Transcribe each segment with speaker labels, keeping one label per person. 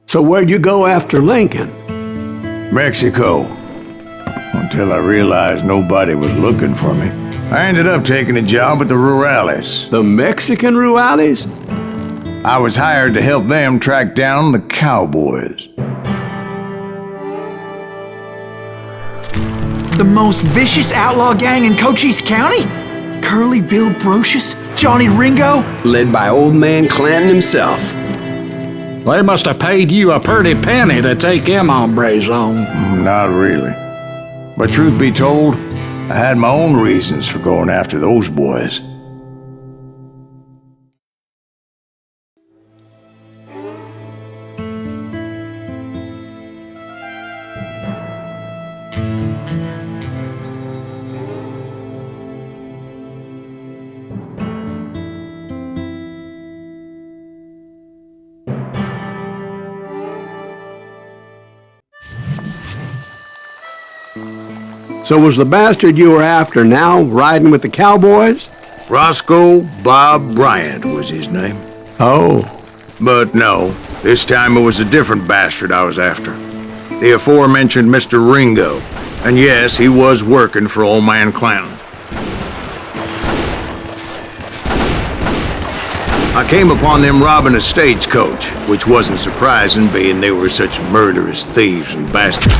Speaker 1: So where'd you go after Lincoln?
Speaker 2: Mexico. Until I realized nobody was looking for me. I ended up taking a job at the Rurales.
Speaker 1: The Mexican Rurales?
Speaker 2: I was hired to help them track down the cowboys.
Speaker 3: The most vicious outlaw gang in Cochise County? Curly Bill Brocious? Johnny Ringo?
Speaker 4: Led by old man Clanton himself.
Speaker 5: They must have paid you a pretty penny to take them hombres on.
Speaker 2: Not really. But truth be told, I had my own reasons for going after those boys.
Speaker 1: So was the bastard you were after now riding with the cowboys?
Speaker 2: Roscoe Bob Bryant was his name.
Speaker 1: Oh.
Speaker 2: But no, this time it was a different bastard I was after. The aforementioned Mr. Ringo. And yes, he was working for old man Clanton. I came upon them robbing a stagecoach, which wasn't surprising, being they were such murderous thieves and bastards.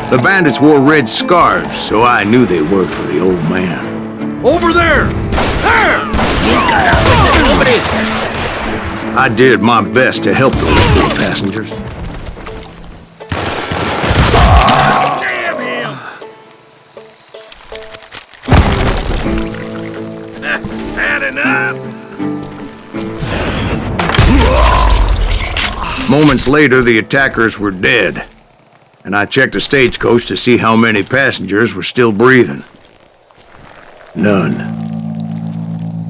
Speaker 2: The bandits wore red scarves, so I knew they worked for the old man. Over there! There! I did my best to help those poor passengers. Damn him! Had enough! Moments later, the attackers were dead, and I checked the stagecoach to see how many passengers were still breathing. None.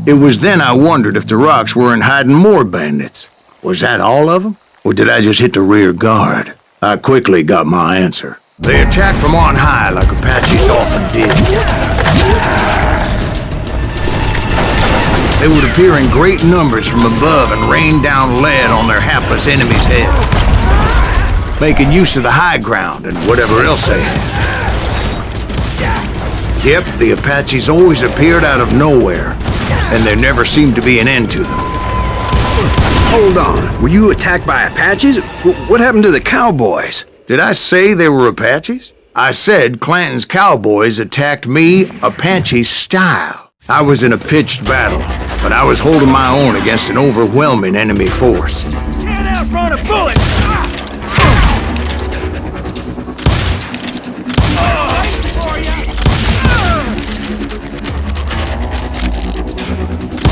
Speaker 2: It was then I wondered if the rocks weren't hiding more bandits. Was that all of them? Or did I just hit the rear guard? I quickly got my answer. They attacked from on high like Apaches often did. They would appear in great numbers from above and rain down lead on their hapless enemies' heads, making use of the high ground and whatever else they had. Yep, the Apaches always appeared out of nowhere, and there never seemed to be an end to them.
Speaker 4: Hold on, were you attacked by Apaches? What happened to the cowboys?
Speaker 2: Did I say they were Apaches? I said Clanton's cowboys attacked me Apache style. I was in a pitched battle, but I was holding my own against an overwhelming enemy force.
Speaker 3: Can't outrun a bullet!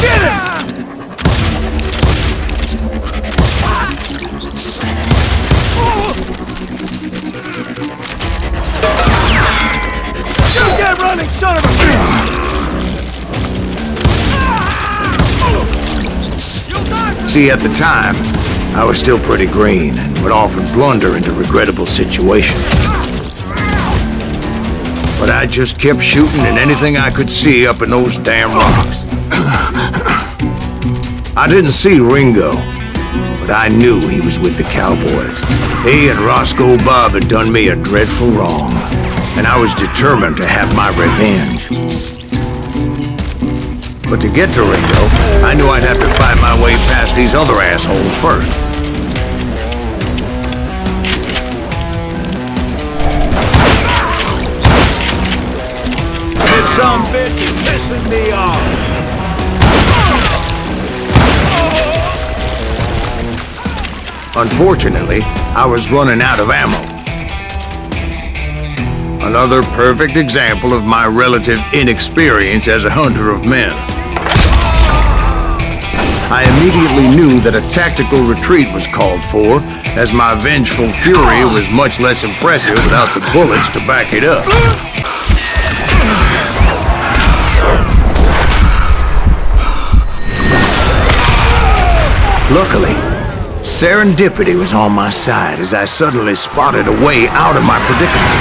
Speaker 3: Get him! Shoot that running son of a bitch!
Speaker 2: See, at the time, I was still pretty green and would often blunder into regrettable situations. But I just kept shooting at anything I could see up in those damn rocks. I didn't see Ringo, but I knew he was with the cowboys. He and Roscoe Bob had done me a dreadful wrong, and I was determined to have my revenge. But to get to Ringo, I knew I'd have to fight my way past these other assholes first.
Speaker 3: This some bitch is pissing me off.
Speaker 2: Unfortunately, I was running out of ammo. Another perfect example of my relative inexperience as a hunter of men. I immediately knew that a tactical retreat was called for, as my vengeful fury was much less impressive without the bullets to back it up. Luckily, serendipity was on my side as I suddenly spotted a way out of my predicament.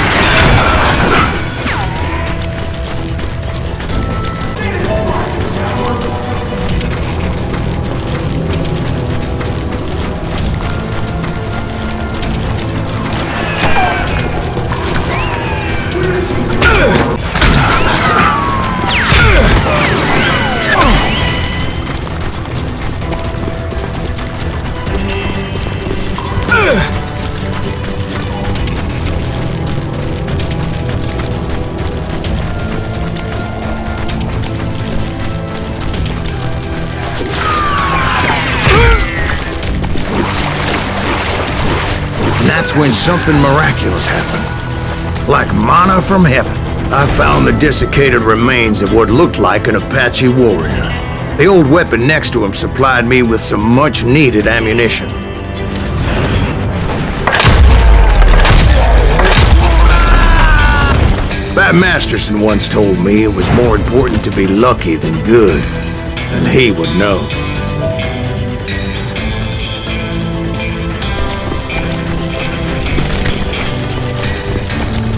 Speaker 2: that's when something miraculous happened. Like manna from heaven. I found the desiccated remains of what looked like an Apache warrior. The old weapon next to him supplied me with some much-needed ammunition. Bat Masterson once told me it was more important to be lucky than good, and he would know.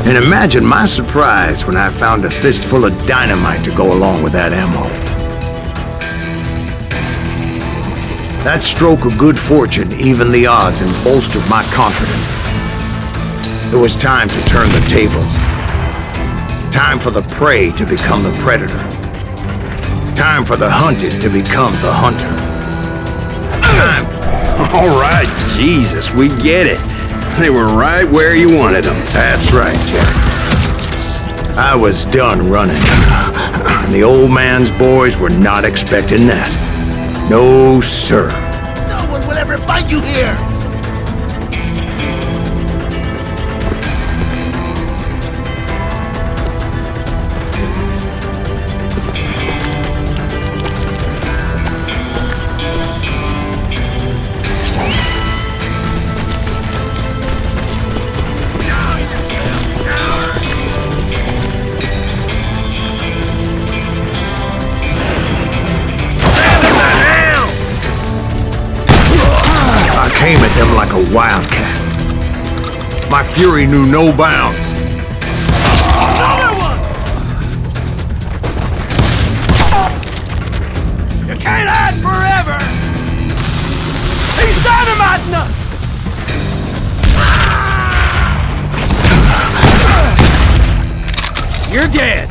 Speaker 2: And imagine my surprise when I found a fistful of dynamite to go along with that ammo. That stroke of good fortune evened the odds and bolstered my confidence. It was time to turn the tables. Time for the prey to become the predator. Time for the hunted to become the hunter. Time.
Speaker 4: All right, Jesus, we get it. They were right where you wanted them.
Speaker 2: That's right, Jack. I was done running. And the old man's boys were not expecting that. No, sir.
Speaker 6: No one will ever fight you here!
Speaker 2: Came at them like a wildcat. My fury knew no bounds.
Speaker 6: Another one! You can't hide forever! He's dynamiting us! You're dead.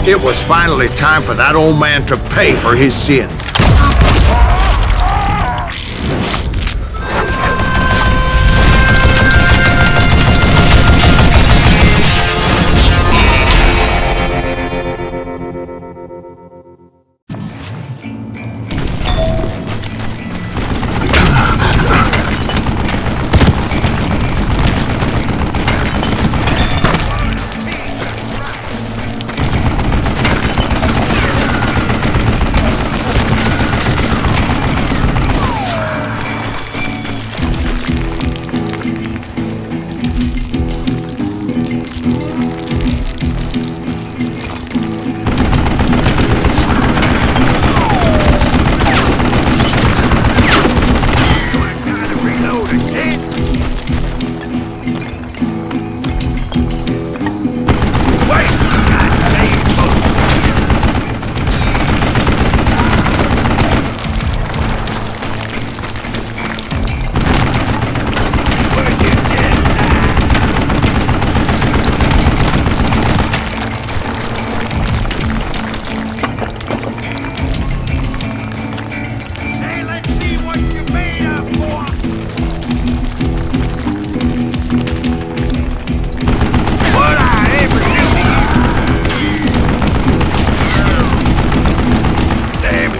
Speaker 2: It was finally time for that old man to pay for his sins.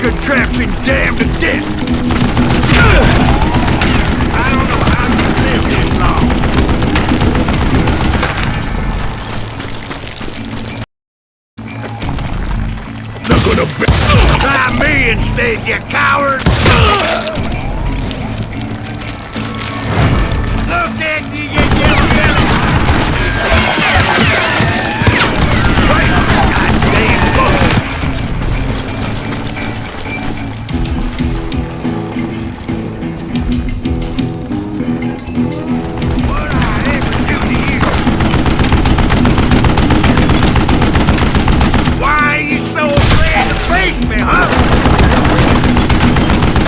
Speaker 6: Contraption damned to death! I don't know how you live this long.
Speaker 2: of a bitch! Try me instead, you coward! Look at you, you yellow! Wait, goddamn bull! What I ever do to you? Why are you so afraid to face me, huh?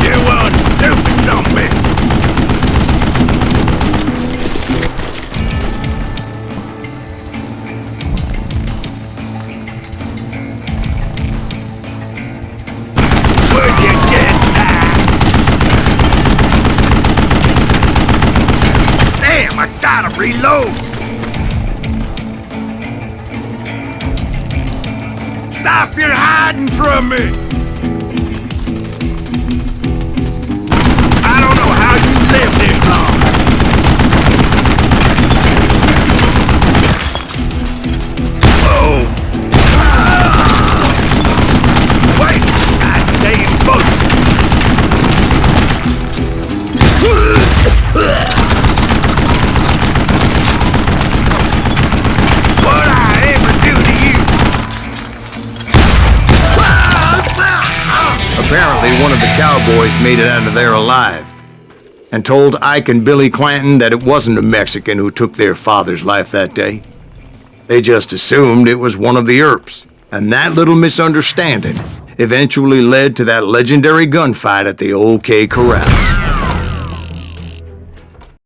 Speaker 2: You one stupid zombie! Will you get that? Damn, I gotta reload! Stop your hiding from me! I don't know how you live this long. Oh! Wait! Goddamn bullshit! What I ever do to you? Apparently, one of the cowboys made it out of there alive and told Ike and Billy Clanton that it wasn't a Mexican who took their father's life that day. They just assumed it was one of the Earps, and that little misunderstanding eventually led to that legendary gunfight at the OK Corral.